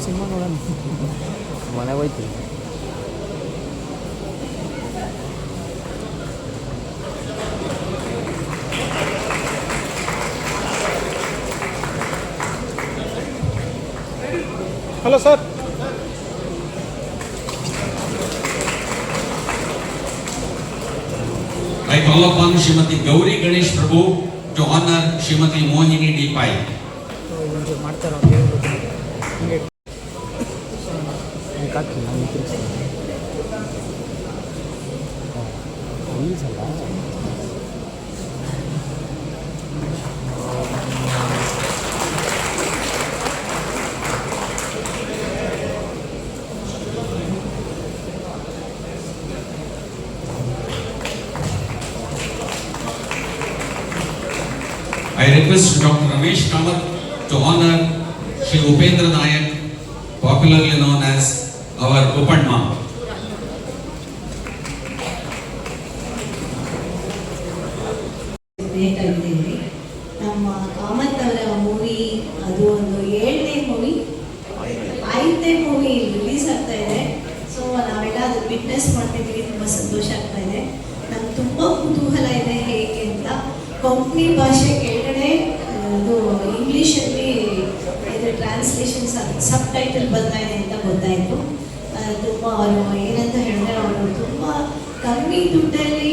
Cinema ನೋಡೋಣ ಮನೆಗೆ ಹೋಯ್ತೀವಿ. Hello sir. I call upon Srimati Gauri Ganesh Prabhu to honor Srimati Mohini D. Pai. ಮಾಡ್ತಾರೆ ಅವ್ರು ಹೇಳ್ಬೋದು ಹಿಂಗೆ ಹಾಕಿ ನಾನು ಈಸಲ್ಲ I request Dr. Ramesh Kamath to honor Shri Upendra Nayak, popularly known as our Upadma. ನಮ್ಮ ಕಾಮತ್ ಅವರ ಮೂವಿ ಅದು ಒಂದು 7ನೇ movie 5ನೇ ಮೂವಿ ರಿಲೀಸ್ ಆಗ್ತಾ ಇದೆ. ಸೊ ನಾವೆಲ್ಲ ಅದು ವಿಟ್ನೆಸ್ ಮಾಡ್ತಿದ್ದೀವಿ. ತುಂಬ ಸಂತೋಷ ಆಗ್ತಾ ಇದೆ. ನಂಗೆ ತುಂಬ ಕುತೂಹಲ ಇದೆ ಹೇಗೆ ಅಂತ. ಕೊಂಕಣಿ ಭಾಷೆ ಕೆಳಗಡೆ ಅದು ಇಂಗ್ಲೀಷಲ್ಲಿ ಇದು ಟ್ರಾನ್ಸ್ಲೇಷನ್ಸ್ ಸಬ್ ಟೈಟಲ್ ಬರ್ತಾ ಇದೆ ಅಂತ ಗೊತ್ತಾಯಿತು. ತುಂಬ ಅವರು ಏನಂತ ಹೇಳಿದ್ರೆ ಅವರು ತುಂಬ ಕಮ್ಮಿ ದುಡ್ಡಲ್ಲಿ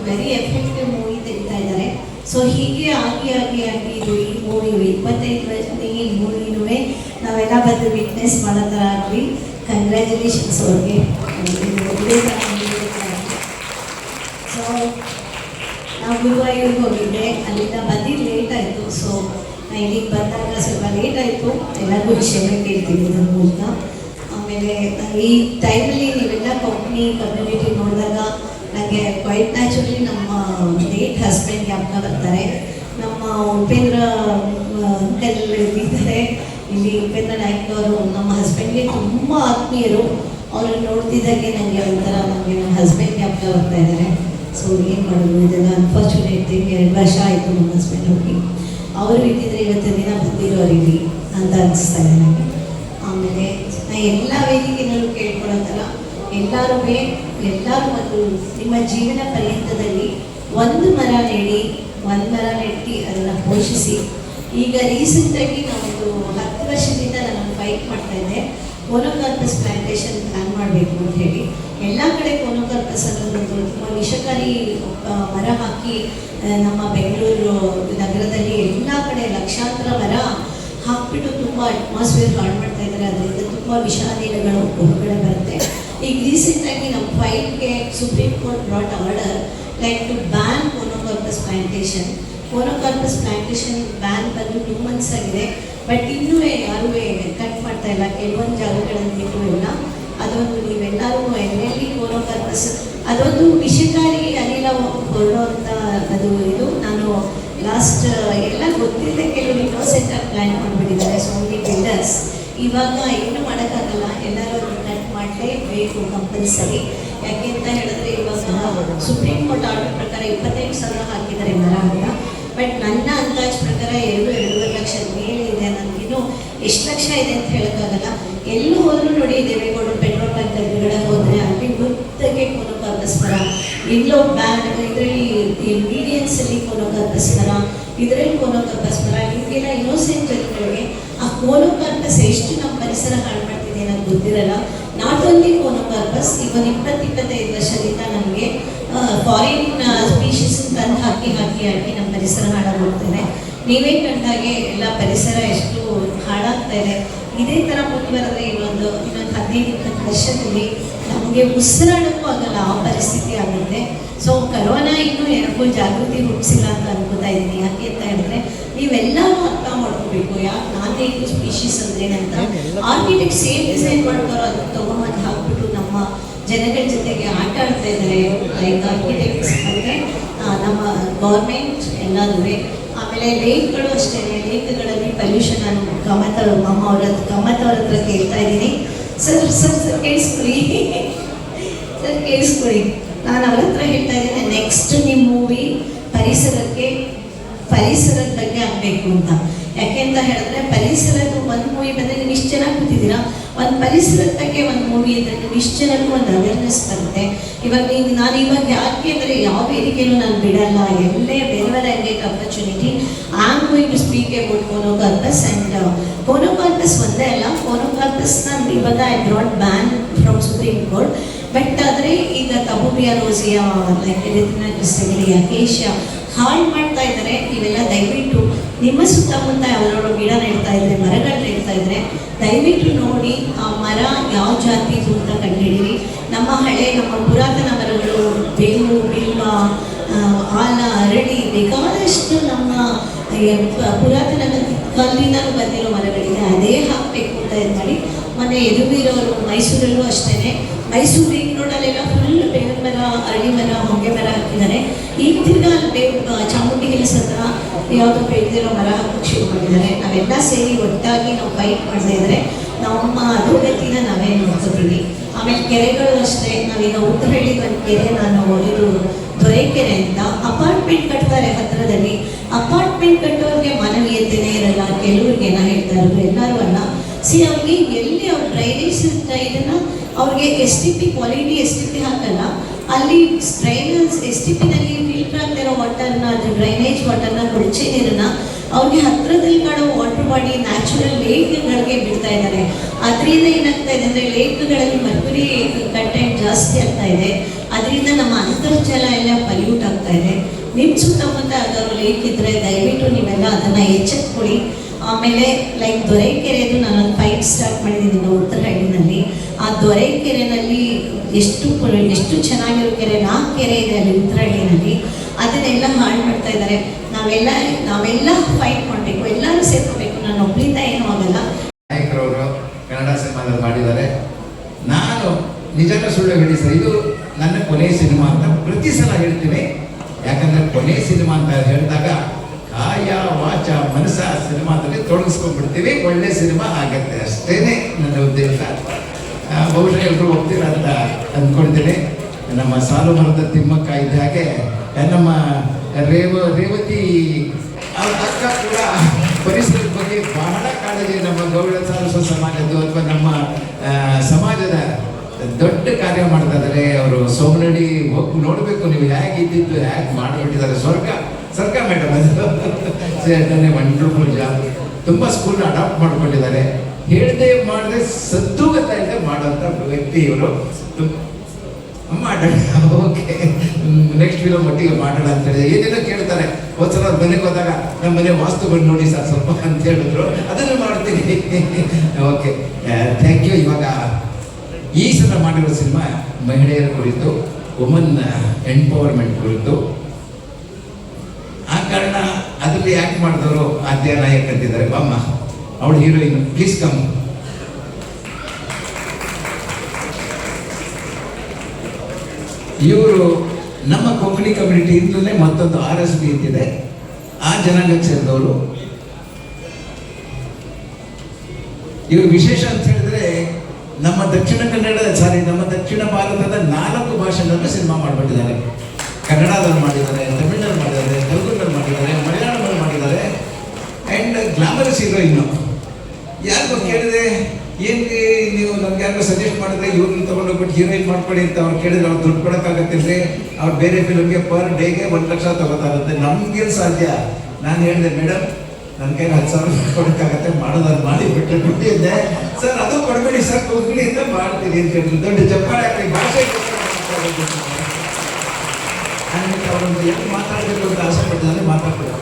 ವೆರಿ ಎಫೆಕ್ಟಿವ್ ಮೂವಿ ತೆಗಿತಾ ಇದ್ದಾರೆ. ಸೊ ಹೀಗೆ ಆಗಿ ಇದು ಈ ಮೂವಿ 25 ವರ್ಷದ ಈ ಮೂವಿನೂ ನಾವೆಲ್ಲ ಬಂದು ವಿಟ್ನೆಸ್ ಮಾಡೋ ಥರ ಆಗಲಿ. ಕಂಗ್ರ್ಯಾಚುಲೇಷನ್ಸ್ ಅವ್ರಿಗೆ. ಸೊ ನಾವು ಗುರುವಾಯೂರಿಗೆ ಹೋಗಿದ್ದೆ, ಅಲ್ಲಿಂದ ಬಂದಿದ್ದು ಲೇಟ್ ಆಯಿತು. ಸೊ ಇಲ್ಲಿಗೆ ಬಂದಾಗ ಸ್ವಲ್ಪ ಲೇಟ್ ಆಯಿತು. ಎಲ್ಲರಿಗೂ ಕ್ಷಮೆ ಕೇಳ್ತೀನಿ ನನ್ನ ಮೂಲಕ. ಆಮೇಲೆ ಈ ಟೈಮಲ್ಲಿ ನೀವೆಲ್ಲ ಕೊಂಕಣಿ ಕಮ್ಯುನಿಟಿ ನೋಡಿದಾಗ ನನಗೆ ಕ್ವೈಟ್ ನ್ಯಾಚುರಲಿ ನಮ್ಮ ಲೇಟ್ ಹಸ್ಬೆಂಡ್ ಜ್ಞಾಪಕ ಬರ್ತಾರೆ. ನಮ್ಮ ಉಪೇಂದ್ರ ಅಂಕಲ್ ಇದ್ದಾರೆ ಇಲ್ಲಿ. ಉಪೇಂದ್ರ ನಾಯ್ಕ ಅವರು ನಮ್ಮ ಹಸ್ಬೆಂಡ್ಗೆ ತುಂಬ ಆತ್ಮೀಯರು. ಅವ್ರನ್ನ ನೋಡ್ತಿದ್ದಾಗೆ ನನಗೆ ಒಂಥರ ನಮಗೆ ನಮ್ಮ ಹಸ್ಬೆಂಡ್ ಜ್ಞಾಪಕ ಬರ್ತಾ ಇದ್ದಾರೆ. ಸೊ ಏನು ಮಾಡೋದು, ಇದೆಲ್ಲ ಅನ್ಫಾರ್ಚುನೇಟ್ ಥಿಂಗ್. 2 ವರ್ಷ ಆಯಿತು ನಮ್ಮ ಹಸ್ಬೆಂಡ್ ಹೋಗಿ. ಅವರು ಇದ್ದಿದ್ರೆ ಇವತ್ತು ದಿನ ಬಂದಿರೋರಿಲ್ಲಿ ಅಂತ ಅನಿಸ್ತಾ ಇದೆ ನನಗೆ. ಆಮೇಲೆ ನಾ ಎಲ್ಲ ವೇದಿಕೆನಲ್ಲೂ ಕೇಳ್ಕೊಳತ್ತಲ್ಲ, ಎಲ್ಲರೂ ಒಂದು ನಿಮ್ಮ ಜೀವನ ಪರ್ಯಂತದಲ್ಲಿ ಒಂದು ಮರ ನೆಟ್ಟಿ ಅದನ್ನು ಪೋಷಿಸಿ. ಈಗ ರೀಸೆಂಟಾಗಿ ನಾವೊಂದು 10 ವರ್ಷದಿಂದ ನಾನು ಫೈಟ್ ಮಾಡ್ತಾ ಇದ್ದೆ. ಕೋನೋಕಾರ್ಪಸ್ ಪ್ಲಾಂಟೇಶನ್ ಪ್ಲಾನ್ ಮಾಡಬೇಕು ಅಂತ ಹೇಳಿ. ಎಲ್ಲ ಕಡೆ ಕೋನೋಕಾರ್ಪಸ್ ಅನ್ನೋದು ತುಂಬ ವಿಷಕಾರಿ ಮರ ಹಾಕಿ ನಮ್ಮ ಬೆಂಗಳೂರು ನಗರದಲ್ಲಿ ಎಲ್ಲ ಕಡೆ ಲಕ್ಷಾಂತರ ಮರ ಹಾಕ್ಬಿಟ್ಟು ತುಂಬ ಅಟ್ಮಾಸ್ಫಿಯರ್ ಹಾಳು ಮಾಡ್ತಾ ಇದ್ದಾರೆ. ಅದರಿಂದ ತುಂಬ ವಿಷಾದೀನಗಳು ಹೊರಗಡೆ ಬರುತ್ತೆ. ಈಗ ರೀಸೆಂಟಾಗಿ ನಮ್ಮ ಫೈಟ್ಗೆ supreme court brought order like to ban conocarpus plantation. Conocarpus plantation ban ಬಂದು 2 months ಆಗಿದೆ. ಬಟ್ ಇನ್ನೂ ಯಾರೂ ಕಟ್ ಮಾಡ್ತಾ ಇಲ್ಲ. ಕೆಲವೊಂದು ಜಾಗಗಳಲ್ಲಿ ಬಿಟ್ಟು ಎಲ್ಲ ಅದೊಂದು ನೀವೆಲ್ಲರೂ ಎಲ್ಲೆಲ್ಲಿ ಕೋನೋಕಾರ್ಪಸ್ ಅದೊಂದು ವಿಷಕಾರಿ ಅನಿಲ ಹೊರಡುವಂಥ ಅದು ಇದು. ನಾನು ಲಾಸ್ಟ್ ಎಲ್ಲ ಗೊತ್ತಿಲ್ಲದೆ ಕೆಲವು ಇನ್ನೋಸೆಂಟಾಗಿ ಪ್ಲ್ಯಾನ್ ಮಾಡಿಬಿಟ್ಟಿದ್ದಾರೆ ಸೋನಿ ಬಿಲ್ಡರ್ಸ್. ಇವಾಗ ಏನು ಮಾಡೋಕ್ಕಾಗಲ್ಲ, ಎಲ್ಲರೂ ಅದನ್ನು ಕಟ್ ಮಾಡಲೇಬೇಕು ಕಂಪಲ್ಸರಿ. ಯಾಕೆ ಅಂತ ಹೇಳಿದ್ರೆ ಇವಾಗ ಸುಪ್ರೀಂ ಕೋರ್ಟ್ ಆರ್ಡರ್ ಪ್ರಕಾರ 25,000 ಹಾಕಿದ್ದಾರೆ ಮರ ಅಂತ. ಬಟ್ ನನ್ನ ಅಂದಾಜು ಪ್ರಕಾರ 2-2.5 ಲಕ್ಷ ಮೇಲೆ ಇದೆ. ನನಗಿನ್ನೂ ಎಷ್ಟು ಲಕ್ಷ ಇದೆ ಅಂತ ಹೇಳೋಕ್ಕಾಗಲ್ಲ. ಎಲ್ಲೂ ಹೋದರೂ ನೋಡಿ, ದೇವೇಗೌಡರು ಪೆಟ್ರೋಲ್ ಬಂಕ್ ಎದುರುಗಡೆ ಹೋದರೆ ಅಲ್ಲಿ ಗುತ್ತಗೆ ಕೋನೋಕಾರ್ಪಸ್ ಮರ, ಇಲ್ಲೋ ಇದರಲ್ಲಿ ಮೀಡಿಯನ್ಸಲ್ಲಿ ಕೋನೋಕಾರ್ಪಸ್ ಮರ, ಇದರಲ್ಲಿ ಕೋನೋಕಾರ್ಪಸ್ ಮರ. ನಿಮಗೆಲ್ಲ ಇನ್ನೋಸೆಂಟ್ ಜನಗಳಿಗೆ ಆ ಕೋನೋಕಾರ್ಪಸ್ ಎಷ್ಟು ನಮ್ಮ ಪರಿಸರ ಹಾಳು ಮಾಡ್ತಿದೆ ಅನ್ನೋದು ಗೊತ್ತಿರಲ್ಲ. ನಾಟ್ ಓನ್ಲಿ ಕೋನೋಕಾರ್ಪಸ್, ಇವನ್ 20-25 ವರ್ಷದಿಂದ ನಮಗೆ ಫಾರಿನ್ ಸ್ಪೀಷೀಸ್ ತಂದು ಹಾಕಿ ನಮ್ಮ ಪರಿಸರ ಹಾಳಾಗೋಗ್ತದೆ. ನೀವೇ ಕಂಡಾಗೆ ಎಲ್ಲ ಪರಿಸರ ಎಷ್ಟು ಹಾಳಾಗ್ತಾ ಇದೆ. ಇದೇ ಥರ ಮುಂದುವರೆದ್ರೆ ಇನ್ನೊಂದು 15-20 ವರ್ಷದಲ್ಲಿ ನಮಗೆ ಉಸಿರಾಡೋಕ್ಕೂ ಆಗಲ್ಲ, ಆ ಪರಿಸ್ಥಿತಿ ಆಗುತ್ತೆ. ಸೊ ಕರೋನಾ ಇನ್ನೂ ಯಾರಿಗೂ ಜಾಗೃತಿ ಹುಟ್ಟಿಸಿಲ್ಲ ಅಂತ ಅನ್ಕೋತಾ ಇದ್ದೀನಿ. ಯಾಕೆ ಅಂತ ಹೇಳಿದ್ರೆ ನೀವೆಲ್ಲರೂ ಅರ್ಥ ಮಾಡ್ಕೋಬೇಕು ಯಾಕೆ ನಾನ್-ನೇಟಿವ್ ಸ್ಪೀಷೀಸ್ ಅಂದ್ರೇನಂತ. ಆರ್ಕಿಟೆಕ್ಟ್ ಸೇಮ್ ಡಿಸೈನ್ ಮಾಡ್ತಾರೋ ಅದನ್ನು ತೊಗೊಂಬಂದು ಹಾಕ್ಬಿಟ್ಟು ನಮ್ಮ ಜನಗಳ ಜೊತೆಗೆ ಆಟ ಆಡ್ತಾ ಇದ್ದಾರೆ. ಲೈಕ್ ಆರ್ಕಿಟೆಕ್ಟ್ಸ್ ಮತ್ತು ನಮ್ಮ ಗೌರ್ಮೆಂಟ್ ಎಲ್ಲರೂ. ಆಮೇಲೆ ಲೇಕ್ಗಳು ಅಷ್ಟೇ, ಲೇಕ್ಗಳಲ್ಲಿ ಪಲ್ಯೂಷನ್. ನಾನು ಕಮತ್ ಅವ್ರ ಹತ್ರ ಕೇಳ್ತಾ ಇದ್ದೀನಿ. ಸರ್ ಕೇಳಿಸ್ಕೊಳ್ಳಿ. ನಾನು ಅವ್ರ ಹತ್ರ ಹೇಳ್ತಾ ಇದ್ದೀನಿ, ನೆಕ್ಸ್ಟ್ ನಿಮ್ಮ ಮೂವಿ ಪರಿಸರದ ಬಗ್ಗೆ ಆಗಬೇಕು ಅಂತ. ಯಾಕೆ ಅಂತ ಹೇಳಿದ್ರೆ ಪರಿಸರದ ಒಂದು ಮೂವಿ ಬಂದರೆ ನೀವು ಇಷ್ಟು ಚೆನ್ನಾಗಿ ಕೂತಿದ್ದೀರಿ. ನೋಡಿರ್ತೀರಾ, ಒಂದು ಪರಿಸರದ ಬಗ್ಗೆ ಒಂದು ಮೂವಿ ಇದ್ದರೆ ಇಷ್ಟು ಜನಕ್ಕೂ ಒಂದು ಅವೇರ್ನೆಸ್ ಬರುತ್ತೆ. ಇವಾಗ ನಾನು ಇವಾಗ ಯಾಕೆ ಅಂದರೆ ಯಾವ ವೇದಿಕೆಯೂ ನಾನು ಬಿಡಲ್ಲ, ಎಲ್ಲೇ ಬೇರೆ get opportunity I am going to speak about conocarpus. And conocarpus ಒಂದೇ ಅಲ್ಲ, ಕೋನೋಕಾರ್ಪಸ್ನ ಇವಾಗ I brought ban from supreme court. But ಆದರೆ ಈಗ ತಬೂಬಿಯಾ ರೋಸಿಯಾ, ಲೈಕ್ ಎರಿಥ್ರಿನಾ ಕ್ರಿಸ್ಟಲಿಯಾ, ಅಕೇಶಿಯಾ ಹಾಳು ಮಾಡ್ತಾ ಇದ್ದಾರೆ. ಇವೆಲ್ಲ ದಯವಿಟ್ಟು ನಿಮ್ಮ ಸುತ್ತಮುತ್ತ ಯಾವ್ದಾದ್ರು ಗಿಡ ನೆಡ್ತಾ ಇದ್ರೆ, ಮರಗಳು ನೆಡ್ತಾ ಇದ್ರೆ ದಯವಿಟ್ಟು ನೋಡಿ ಆ ಮರ ಯಾವ ಜಾತಿದು ಅಂತ ಕಂಡುಹಿಡೀರಿ. ನಮ್ಮ ಪುರಾತನ ಮರಗಳು ಬೇವು, ಬಿಲ್ವ, ಆಲ, ಅರಳಿ ಬೇಕಾದಷ್ಟು ನಮ್ಮ ಪುರಾತನ ಕಲ್ಲಿನಲ್ಲೂ ಬಂದಿರೋ ಮರಗಳಿದೆ, ಅದೇ ಹಾಕಬೇಕು ಅಂತ ಇದು ಮಾಡಿ. ಮೊನ್ನೆ ಯದುವೀರವರು ಮೈಸೂರಲ್ಲೂ ಅಷ್ಟೇ, ಮೈಸೂರು ರಿಂಗ್ ರೋಡಲ್ಲೆಲ್ಲ ಫುಲ್ ಬೇವಿನ ಮರ, ಅರಳಿ ಮರ, ಹೊಂಗೆ ಮರ ಹಾಕಿದ್ದಾರೆ. ಈಗ ತಿರ್ಗಾ ಅಲ್ಲಿ ಚಾಮುಂಡಿ ಹಿಲ್ಸ್ ಹತ್ರ ಯಾವುದೋ ಬೆಳೆದಿರೋ ಮರ ಹಾಕಕ್ಕೆ ಶುರು ಮಾಡಿದ್ದಾರೆ. ನಾವೆಲ್ಲ ಸೇರಿ ಒಟ್ಟಾಗಿ ನಾವು ಫೈಟ್ ಮಾಡದೇ ಇದ್ರೆ ನಮ್ಮ ಅಧೋಗತಿನ ನಾವೇ ನೋಡ್ಕೋತೀವಿ. ಆಮೇಲೆ ಕೆರೆಗಳು ಅಷ್ಟೇ, ನಾವೀಗ ಉತ್ತರಹಳ್ಳಿಗೆ ಒಂದು ಕೆರೆ ನಾನು ಇದು ದೊರೆಕೆರೆ ಅಂತ ಅಪಾರ್ಟ್ಮೆಂಟ್ ಕಟ್ತಾರೆ ಹತ್ತಿರದಲ್ಲಿ. ಅಪಾರ್ಟ್ಮೆಂಟ್ ಕಟ್ಟೋರಿಗೆ ಮಾನವೀಯತೆನೇ ಇರಲ್ಲ. ಕೆಲವ್ರಿಗೆ ನಾ ಹೇಳ್ತಾ ಇರೋದು, ಎಲ್ಲರೂ ಅಲ್ಲ. ಅವ್ರಿಗೆ ಎಲ್ಲಿ ಅವ್ರ ಡ್ರೈನೇಜ್ ಇದನ್ನು ಅವ್ರಿಗೆ STP ಕ್ವಾಲಿಟಿ STP ಹಾಕಲ್ಲ, ಅಲ್ಲಿ ಡ್ರೈನೇಜ್ STPನಲ್ಲಿ ಫಿಲ್ಟರ್ ಆಗ್ತಿರೋ ವಾಟರ್ನ, ಅದು ಡ್ರೈನೇಜ್ ವಾಟರ್ನ, ಕೊಳಚೆ ನೀರನ್ನು ಅವ್ರಿಗೆ ಹತ್ತಿರದಲ್ಲಿ ಕಾಣೋ ವಾಟರ್ ಬಾಡಿ ನ್ಯಾಚುರಲ್ ಲೇಕ್ಗಳಿಗೆ ಬಿಡ್ತಾ ಇದ್ದಾರೆ. ಅದರಿಂದ ಏನಾಗ್ತಾ ಇದೆ ಅಂದರೆ ಲೇಕ್ಗಳಲ್ಲಿ ಮರ್ಕ್ಯುರಿ ಕಂಟೆಂಟ್ ಜಾಸ್ತಿ ಆಗ್ತಾ ಇದೆ. ಅದರಿಂದ ನಮ್ಮ ಅಂತರ್ಜಲ ಎಲ್ಲ ಪಲ್ಯೂಟ್ ಆಗ್ತಾ ಇದೆ. ನಿಮ್ಮ ಸುತ್ತಮುತ್ತ ಯಾವ್ದಾದ್ರು ಲೇಕ್ ಇದ್ದರೆ ದಯವಿಟ್ಟು ನೀವೆಲ್ಲ ಅದನ್ನು ಎಚ್ಚೆತ್ಕೊಳ್ಳಿ. ಆಮೇಲೆ ಲೈಕ್ ದೊರೆಕೆರೆದು ನಾನೊಂದು ಫೈಟ್ ಸ್ಟಾರ್ಟ್ ಮಾಡಿದ್ದೀನಿ ಉತ್ತರಹಳ್ಳಿನಲ್ಲಿ. ಆ ದೊರೆಕೆರೆನಲ್ಲಿ ಎಷ್ಟು ಚೆನ್ನಾಗಿರೋ ಕೆರೆ, 4 ಕೆರೆ ಇದೆ ಅಲ್ಲಿ ಉತ್ತರಹಳ್ಳಿನಲ್ಲಿ. ಅದನ್ನೆಲ್ಲ ಹಾಳು ಮಾಡ್ತಾ ಇದ್ದಾರೆ. ನಾವೆಲ್ಲ ಫೈಟ್ ಮಾಡಬೇಕು, ಎಲ್ಲರೂ ಸೇರ್ಕೋಬೇಕು. ನಾನು ಒಬ್ಬರಿಂದ ಏನೂ ಆಗಲ್ಲ. ನಾಯಕರವರು ಕನ್ನಡ ಸಿನಿಮಾದಲ್ಲಿ ಮಾಡಿದ್ದಾರೆ. ನಾನು ನಿಜಕ್ಕೂ ಸುಳ್ಳು ಹೇಳಿ ಸರ್, ಇದು ನನ್ನ ಕೊನೆಯ ಸಿನಿಮಾ ಅಂತ ಪ್ರತಿ ಸಲ ಹೇಳ್ತೀನಿ. ಯಾಕಂದರೆ ಕೊನೆಯ ಸಿನಿಮಾ ಅಂತ ಹೇಳಿದಾಗ ಕಾಯ ವಾಚ ಮನಸ್ಸ ಸಿನಿಮಾದಲ್ಲಿ ತೊಡಗಿಸ್ಕೊಂಡ್ಬಿಡ್ತೀವಿ, ಒಳ್ಳೆ ಸಿನಿಮಾ ಆಗುತ್ತೆ, ಅಷ್ಟೇನೆ ನನ್ನ ಉದ್ದೇಶ. ಬಹುಶಃ ಎಲ್ಲರೂ ಹೋಗ್ತೀರಾ ಅಂತ ಅಂದ್ಕೊಳ್ತೀನಿ. ನಮ್ಮ ಸಾಲು ಮರದ ತಿಮ್ಮಕ್ಕ ಇದ್ದ ಹಾಗೆ ನಮ್ಮ ರೇವತಿ ಅವ್ರ ಅಕ್ಕ ಕೂಡ ಪರಿಸರದ ಬಗ್ಗೆ ಬಹಳ ಕಾಳಜಿ. ನಮ್ಮ ಗೌಡ ಸಾರಸ್ವ ಸಮಾಜದ್ದು ಅಥವಾ ನಮ್ಮ ಸಮಾಜದ ದೊಡ್ಡ ಕಾರ್ಯ ಮಾಡ್ತಾ ಇದ್ದಾರೆ ಅವರು. ಸೋಮನಡಿ ಹೋಗಿ ನೋಡಬೇಕು ನೀವು, ಹೇಗೆ ಇದ್ದಿದ್ದು ಹೇಗೆ ಮಾಡಿಬಿಟ್ಟಿದ್ದಾರೆ. ಸ್ವರ್ಗ ಮೇಡಮ್, ಅದು ವಂಡರ್ಫುಲ್ ಜಾಬ್. ತುಂಬ ಸ್ಕೂಲ್ನ ಅಡಾಪ್ಟ್ ಮಾಡ್ಕೊಂಡಿದ್ದಾರೆ. ಹೇಳ್ದೆ ಮಾಡಿದ್ರೆ ಸದ್ದು ಗೊತ್ತಾಯಿದೆ ಮಾಡೋಂಥ ವ್ಯಕ್ತಿ ಇವರು. ಮಾಡೋಣ, ಓಕೆ, ನೆಕ್ಸ್ಟ್ ಫಿಲಮ್ ಒಟ್ಟಿಗೆ ಮಾಡೋಣ ಅಂತ ಹೇಳಿದ್ರೆ ಏನೇನೋ ಕೇಳ್ತಾರೆ. ಒಂದ್ಸಲ ಅವ್ರ ಮನೆಗೆ ಹೋದಾಗ ನಮ್ಮ ಮನೆ ವಾಸ್ತು ಬಂದು ನೋಡಿ ಸರ್ ಸ್ವಲ್ಪ ಅಂತ ಹೇಳಿದ್ರು, ಅದನ್ನು ಮಾಡ್ತೀನಿ. Okay, thank you. ಇವಾಗ ಈ ಸಲ ಮಾಡಿರೋ ಸಿನಿಮಾ ಮಹಿಳೆಯರ ಕುರಿತು, ವುಮನ್ ಎಂಪವರ್ಮೆಂಟ್ ಕುರಿತು. ಆ ಕಾರಣ ಅದರಲ್ಲಿ ಯಾಕೆ ಮಾಡಿದವರು ಆದ್ಯ ನಾಯಕ್ ಅಂತಿದ್ದಾರೆ. ಬಾಮ್ಮ, ಅವಳು ಹೀರೋಯಿನ್, ಪ್ಲೀಸ್ ಕಮ್. ಇವರು ನಮ್ಮ ಕೊಂಕಣಿ ಕಮ್ಯುನಿಟಿಯಿಂದಲೇ ಮತ್ತೊಂದು RSB ಅಂತಿದೆ, ಆ ಜನಾಂಗಕ್ಕೆ ಸೇರಿದವರು. ಇವರು ವಿಶೇಷ ಅಂತ ಹೇಳಿದ್ರೆ ನಮ್ಮ ದಕ್ಷಿಣ ಭಾರತದ 4 ಭಾಷೆಗಳನ್ನು ಸಿನಿಮಾ ಮಾಡಿಬಿಟ್ಟಿದ್ದಾರೆ. ಕನ್ನಡದಲ್ಲಿ ಮಾಡಿದ್ದಾರೆ, ತಮಿಳಲ್ಲಿ ಮಾಡಿದ್ದಾರೆ, ತೆಲುಗುನಲ್ಲಿ ಮಾಡಿದ್ದಾರೆ, ಮಲಯಾಳದಲ್ಲಿ ಮಾಡಿದ್ದಾರೆ. And glamorous heroine. ಯಾರಿಗೂ ಕೇಳಿದೆ, ಏನ್ರಿ ನೀವು ನಮ್ಗೆ ಯಾರು ಸಜೆಸ್ಟ್ ಮಾಡಿದ್ರೆ ಇವ್ರನ್ನ ತೊಗೊಂಡೋಗ್ಬಿಟ್ಟು ಹೀರೋಯಿನ್ ಮಾಡ್ಕೊಳ್ಳಿ ಅಂತ ಅವ್ರು ಕೇಳಿದ್ರೆ ಅವ್ರು ದುಡ್ಡು ಕೊಡೋಕ್ಕಾಗತ್ತಿದ್ರೆ ಅವ್ರು ಬೇರೆ ಫಿಲ್ಮ್ಗೆ ಪರ್ ಡೇಗೆ 1 ಲಕ್ಷ ತಗೋತಾಗುತ್ತೆ, ನಮ್ಗೆ ಸಾಧ್ಯ. ನಾನು ಹೇಳಿದೆ, ಮೇಡಮ್ ನನ್ನ ಕೈಗೆ 10,000 ಕೊಡೋಕ್ಕಾಗತ್ತೆ, ಮಾಡೋದನ್ನು ಮಾಡಿ ಬಿಟ್ಟಿದ್ದೆ. ಸರ್ ಅದು ಕೊಡಬೇಡಿ ಸರ್, ಕೊಂಕಣಿಯಿಂದ ಮಾಡ್ತೀನಿ ಅಂತ ಹೇಳಿದ್ರು. ದೊಡ್ಡ ಚಪ್ಪಾಳೆ ಹಾಕಿ ಭಾಷೆ ಅವರೊಂದು ಏನು ಮಾತಾಡಬೇಕು ಅಂತ ಆಸೆ ಪಟ್ಟಿದ್ದಾರೆ, ಮಾತಾಡ್ತಾರೆ.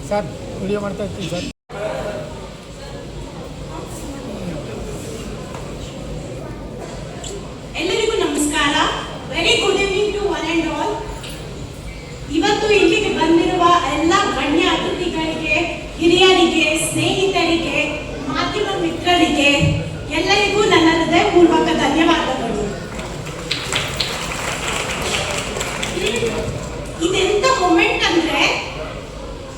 ಸರ್ ವಿಡಿಯೋ ಮಾಡ್ತಾ ಇರ್ತೀವಿ ಸರ್. ಎಲ್ಲರಿಗೂ ನಮಸ್ಕಾರ. Very good evening to one and all. ಇವತ್ತು ಇಲ್ಲಿಗೆ ಬಂದಿರುವ ಎಲ್ಲ ಗಣ್ಯ ಅತಿಥಿಗಳಿಗೆ, ಹಿರಿಯರಿಗೆ, ಸ್ನೇಹಿತರಿಗೆ, ಮಾಧ್ಯಮ ಮಿತ್ರರಿಗೆ ಎಲ್ಲರಿಗೂ ನನ್ನ ಹೃದಯಪೂರ್ವಕ ಧನ್ಯವಾದಗಳು. ಇದೆಂತ ಮೊಮೆಂಟ್ ಅಂದ್ರೆ,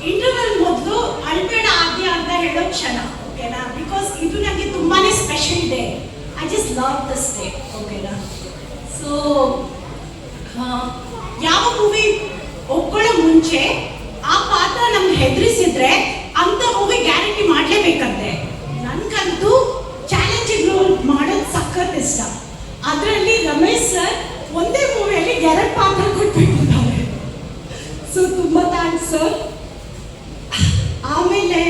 ಇಂಟರ್ವಲ್ ಮೊದಲು ಅಳ್ಬೇಡ ಆದ್ಯ ಅಂತ ಹೇಳೋ ಕ್ಷಣ, ಓಕೆನಾ? ಬಿಕಾಸ್ ಇದು ನನಗೆ ತುಂಬಾನೇ special day. I just love the stay. ಓಕೆನಾ? ಸೊ ಯಾವ ಮೂವಿ ಒಪ್ಕೊಳ್ಳೋ ಮುಂಚೆ ಆ ಪಾತ್ರ ನಮ್ಗೆ ಹೆದರಿಸಿದ್ರೆ ಅಂತ ಮೂವಿ ಗ್ಯಾರಂಟಿ ಮಾಡಲೇಬೇಕಂತೆ. ನನಗಂತೂ ಚಾಲೆಂಜಿಂಗ್ ರೋಲ್ ಮಾಡೋದು ಸಖತ್ ಇಷ್ಟ. ಅದರಲ್ಲಿ ರಮೇಶ್ ಸರ್ ಒಂದೇ ಮೂವಿಯಲ್ಲಿ 2 ಪಾತ್ರ ಕೊಟ್ಬಿಟ್ಟಿದ್ದಾರೆ. ಸೊ ತುಂಬ ಥ್ಯಾಂಕ್ಸ್ ಸರ್. ಆಮೇಲೆ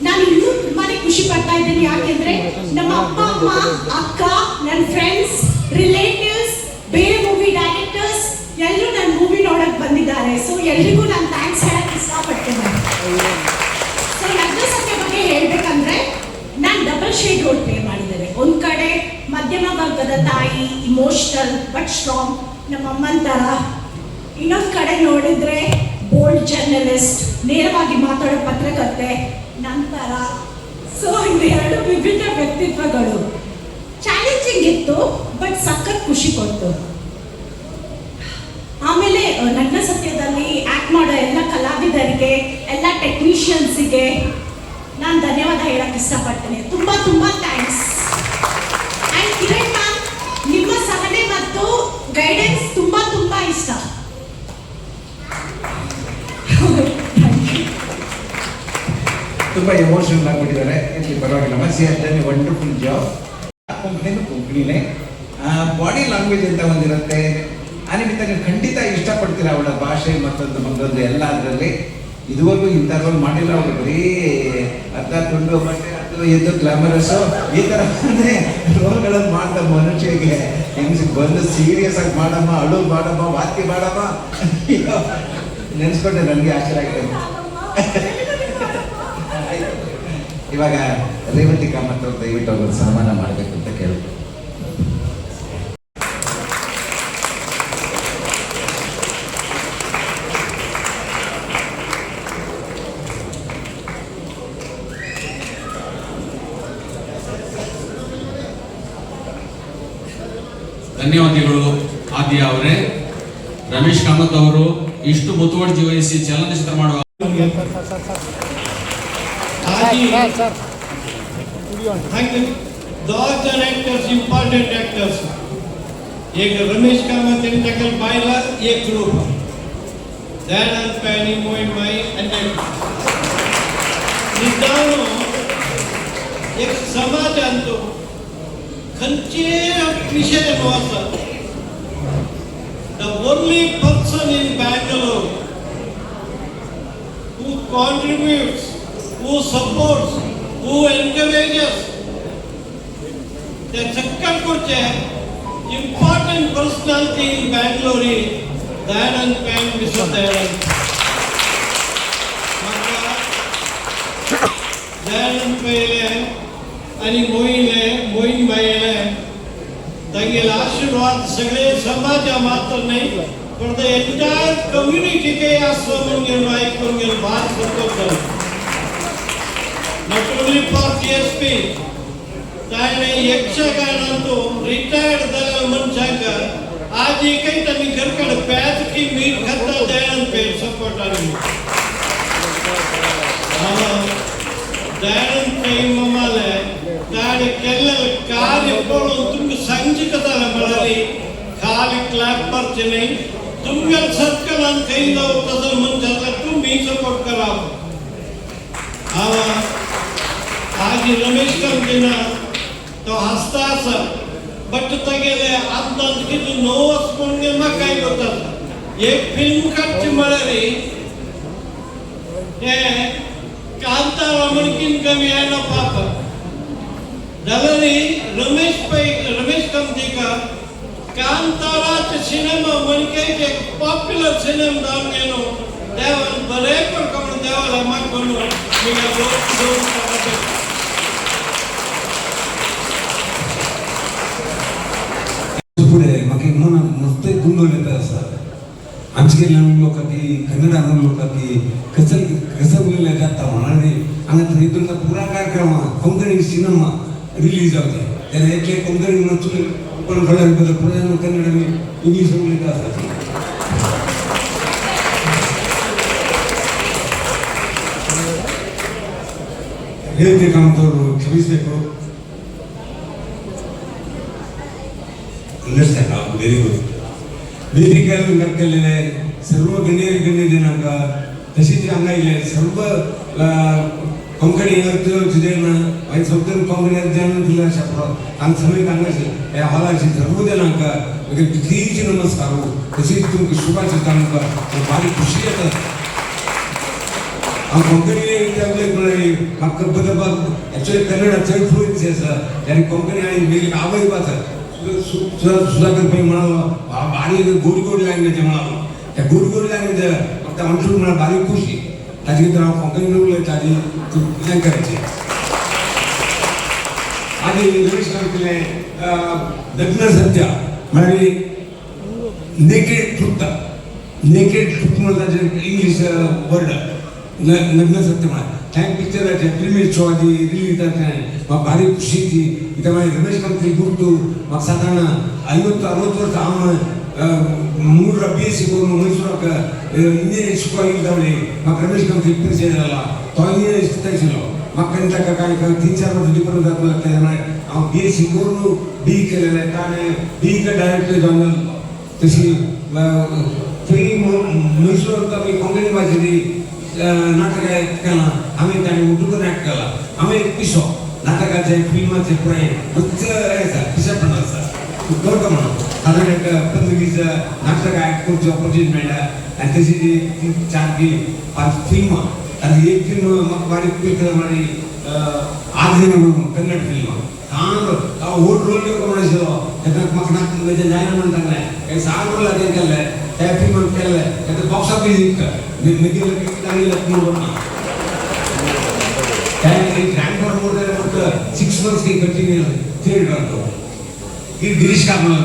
ನಾನು ಇನ್ನೂ ತುಂಬಾನೇ ಖುಷಿ ಪಡ್ತಾ ಇದ್ದೀನಿ. ಯಾಕೆಂದ್ರೆ ನಮ್ಮ ಅಪ್ಪ ಅಮ್ಮ, ಅಕ್ಕ, ನನ್ನ ಫ್ರೆಂಡ್ಸ್, ರಿಲೇಟಿವ್ಸ್, ಬೇರೆ ಮೂವಿ ಡೈರೆಕ್ಟರ್ಸ್ ಎಲ್ಲರೂ ನನ್ನ ಮೂವಿ ನೋಡಕ್ ಬಂದಿದ್ದಾರೆ. ಸೊ ಎಲ್ರಿಗೂ ನಾನು ಥ್ಯಾಂಕ್ಸ್ ಹೇಳಕ್ ಇಷ್ಟಪಡ್ತೇನೆ. ಸೊ ನನ್ನ ಸತ್ಯ ಬಗ್ಗೆ ಹೇಳ್ಬೇಕಂದ್ರೆ ನಾನು ಡಬಲ್ ಶೇಡ್ ರೋಲ್ ಪ್ಲೇ ಮಾಡಿದ್ದೇನೆ. ಒಂದ್ ಕಡೆ ಮಧ್ಯಮ ವರ್ಗದ ತಾಯಿ, ಇಮೋಷನಲ್ ಬಟ್ ಸ್ಟ್ರಾಂಗ್, ನಮ್ಮ ಅಮ್ಮನ ತರ. ಇನ್ನೊಂದ್ ಕಡೆ ನೋಡಿದ್ರೆ ಬೋಲ್ಡ್ ಜರ್ನಲಿಸ್ಟ್, ನೇರವಾಗಿ ಮಾತಾಡೋ ಪತ್ರಕರ್ತೆ ನಂತರ. ಸೊ ಇದೆರಡು ವಿಭಿನ್ನ ವ್ಯಕ್ತಿತ್ವಗಳು. ಚಾಲೆಂಜಿಂಗ್ ಇತ್ತು ಬಟ್ ಸಖತ್ ಖುಷಿ ಕೊಡ್ತು. ಆಮೇಲೆ ನಗ್ನ ಸತ್ಯದಲ್ಲಿ ಆಕ್ಟ್ ಮಾಡೋ ಎಲ್ಲ ಕಲಾವಿದರಿಗೆ, ಎಲ್ಲ ಟೆಕ್ನಿಷಿಯನ್ಸಿಗೆ ನಾನು ಧನ್ಯವಾದ ಹೇಳಕ್ ಇಷ್ಟಪಡ್ತೇನೆ. ತುಂಬಾ ತುಂಬಾ ಥ್ಯಾಂಕ್ಸ್. ಆ್ಯಂಡ್ ಕಿರಣ್ ಮ್ಯಾಮ್, ನಿಮ್ಮ ಸಹನೆ ಮತ್ತು ಗೈಡೆನ್ಸ್ ತುಂಬಾ ತುಂಬಾ ಇಷ್ಟ. ತುಂಬ ಎಮೋಷನಲ್ ಆಗಿಬಿಟ್ಟಿದ್ದಾರೆ. ಇಲ್ಲಿ ಪರವಾಗಿಲ್ಲ. She has done a wonderful job. ಕೊಂಕಣಿನೇ ಬಾಡಿ ಲ್ಯಾಂಗ್ವೇಜ್ ಅಂತ ಒಂದಿರುತ್ತೆ. ಆ ನಿಮಿತ್ತ ನೀವು ಖಂಡಿತ ಇಷ್ಟಪಡ್ತೀರ ಅವಳ ಭಾಷೆ ಮತ್ತೊಂದು ಎಲ್ಲ ಅದರಲ್ಲಿ. ಇದುವರೆಗೂ ಇಂಥ ರೋಲ್ ಮಾಡಿಲ್ಲ ಅವರು. ಬರೀ ಅರ್ಧ ತುಂಡು ಬಟ್ಟೆ ಅದು ಎದ್ದು ಗ್ಲಾಮರಸ್ಸು ಈ ಥರ ಅಂದರೆ ರೋಲ್ಗಳನ್ನು ಮಾಡ್ದ ಮನುಷ್ಯಗೆ ಹೆಂಗ್ ಬಂದು ಸೀರಿಯಸ್ ಆಗಿ ಮಾಡಮ್ಮ, ಅಳು ಮಾಡಮ್ಮ, ವಾತಿ ಮಾಡಮ್ಮ, ನೆನೆಸ್ಕೊಂಡೆ ನನಗೆ ಆಶ್ಚರ್ಯ ಆಗಿದೆ. ಇವಾಗ ರೇವತಿ ಕಾಮತ್ ಅವ್ರು ದಯವಿಟ್ಟು ಅವ್ರನ್ನ ಸನ್ಮಾನ ಮಾಡಬೇಕು ಅಂತ ಕೇಳ್ಬೋದು. ಧನ್ಯವಾದಗಳು ಆದ್ಯ ಅವರೇ. ರಮೇಶ್ ಕಾಮತ್ ಅವರು ಇಷ್ಟು ಮುತುವರ್ಜಿ ವಹಿಸಿ ಚಲನಚಿತ್ರ ಮಾಡುವ ಸರ್ दो एक्टर्स इंपॉर्टेंट एक्टर्स. एक रमेश कामत इंटकल पायला एक ग्रुप दयानंद पैनी मोइन माई अन्य निदानो एक समाज अंतो खंचे विषय मोस. The only person in Bangalore who contributes, who supports, who encourages the second kurche important personality in Bangalore is Dayanand Pen Mr. Dayanand. Dayanand Pele आणि मोइन बाईले तांगेल आशीर्वाद सगळे समाज मात्र नाही पण द एंटायर कम्युनिटी के आश्रम मंगेल माई मंगेल बात करतो. Not only for TSP, ताने यक्षगानांतो रिटायर्ड झालेला मनशांका आज एकही त्यांनी घरकडे पॅच की मीठ खाता दयानंद पेर सपोर्ट आली. दयानंद पै ममाले ताने केलेले कार्य पळून तुम्ही संजिकताला मिळाली. खाली क्लॅप परचे नाही तुमगेल सर्कलान काही जाऊ तसं मनशाला तुम्ही सपोर्ट करावं. आज रमेश कंपनीना तो हसता असा बट तगेले आताच किती नोस कोणगे मग काय होतात. एक फिल्म काढची म्हणाली हे कांतारा म्हणकीन कमी आहे ना पाप दलरी रमेश कंपनी का कांताराचे सिनेमा म्हणके एक पॉप्युलर सिनेमा दान गेलो देवाला बरे पण कमन देवाला मग बनू निघा दोन पुढे मागे म्हणून मस्त गुंडवले असतात. आमचे लोकांनी कन्नड लोकांनी कसं बोलले जाता म्हणाले आणि इथून पुरा कार्यक्रम ಕೊಂಕಣಿ सिनेमा रिलीज होते त्याला एक ಕೊಂಕಣಿ म्हणून पण बदल पुरा कन्नड इंग्लिश बोलले असतात. ಹೇಳ್ತಿ ಕಾಮತವರು ಕ್ಷಮಿಸಬೇಕು. Understand very good. वेदिकेला केलेले सर्व गण्य दिनांक तशीच हांगा सर्व कोंकणी अर्थ तुजेन हांवें सगळ्या कोंकणी अर्जान तुला शास्त्र हांगा सगळें हांगाशी ह्या हॉलाशी सर्व दिनांक कितीचे नमस्कार तशीच तुमकां शुभाचिंता आमकां भारी खुशी येता. हांव कोंकणी म्हाका बदलपाक एक्चुअली कन्नडा चड फ्लुएन्सी आसा आनी कोंकणी हांवें वेगळी आवय आसा. सुधाकर पै म्हणालो भारी गोड गोड लँग्वेज म्हणालो त्या गोड गोड लँग्वेज फक्त म्हणून मला भारी खुशी ताजे खातीर हांव कोंकणी उलयता ताजी कितें करचें. आनी रमेश सांगतलें नग्न सत्या म्हळ्यार नेकेड ट्रुथ म्हणून ताजें इंग्लीश वर्ड नग्न सत्य म्हळ्यार त्या पिक्चराचे प्रिमियर शो आदी रिलीज जाता म्हाका भारी खुशी ती कित्याक मागीर रमेश कामती गुर्तू म्हाका सादारण 50-60 वर्सां हांव मंगळूरा BSc करून मैसूराक इंजिनियरींग शिकपाक गेले जावले म्हाका रमेश कामती परिचय जाला. तो इंजिनियरींग शिकताशिल्लो म्हाका आनी ताका कांय 3-4 वर्सां डिफरंस जातलो तेन्ना हांव BSc करून BE केलेलें ताणें BE डायरेक्टर जावन जालो. तशी थंय मैसूराक आमी कोंकणी भाशेची नाटक केला हांवें ताणें उठून एक्ट केला. हांवें एक पिसो नाटकाचे फिल्माचे पळय आसा पिशेपण आसा करता म्हणून सादारण एक 15-20 नाटक एक्ट करची ऑपॉर्च्युनिटी मेळटा आनी तशी 4-5 फिल्मां आनी एक फिल्म म्हाका बारीक केला म्हळ्यार आज म्हणून कन्नड फिल्म हांव व्हड रोल करता म्हण आशिल्लो तेन्ना म्हाका नाटक जायना म्हणून सांगलें 6 रोल हांवें केल्ले त्या फिल्मान केल्ले तेन्ना बॉक्स ऑफिस जिखता सिक्स मंथ्स की कंटिन्यू थिएटर करतो गिरीश कार्नाल